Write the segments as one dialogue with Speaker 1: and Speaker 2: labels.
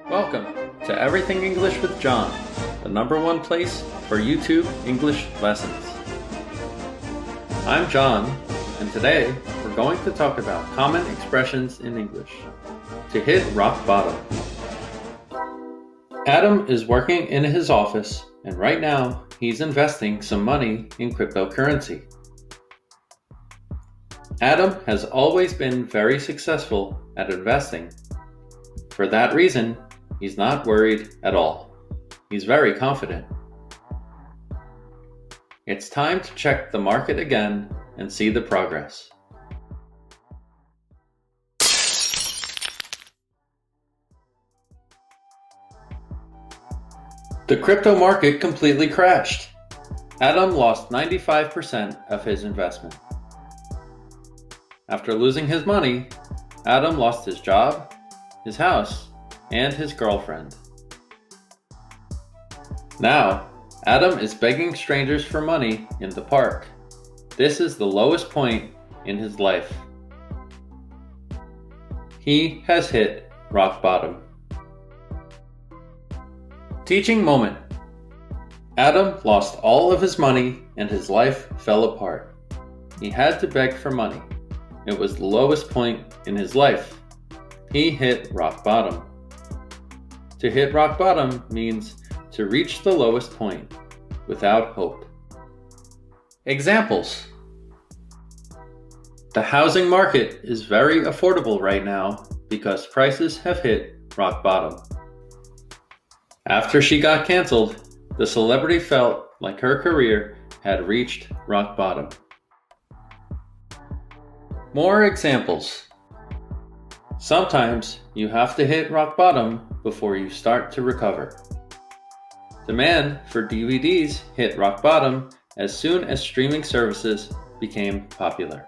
Speaker 1: Welcome to Everything English with John, the #1 place for YouTube English lessons. I'm John, and today we're going to talk about common expressions in English. To hit rock bottom. Adam is working in his office, and right now he's investing some money in cryptocurrency. Adam has always been very successful at investing. For that reason, he's not worried at all. He's very confident. It's time to check the market again and see the progress. The crypto market completely crashed. Adam lost 95% of his investment. After losing his money, Adam lost his job, his house, and his girlfriend. Now, Adam is begging strangers for money in the park. This is the lowest point in his life. He has hit rock bottom. Teaching moment. Adam lost all of his money and his life fell apart. He had to beg for money. It was the lowest point in his life. He hit rock bottom. To hit rock bottom means to reach the lowest point without hope. Examples. The housing market is very affordable right now because prices have hit rock bottom. After she got canceled, the celebrity felt like her career had reached rock bottom. More examples. Sometimes you have to hit rock bottom before you start to recover. Demand for DVDs hit rock bottom as soon as streaming services became popular.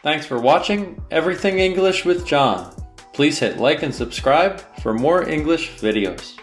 Speaker 1: Thanks for watching Everything English with John. Please hit like and subscribe for more English videos.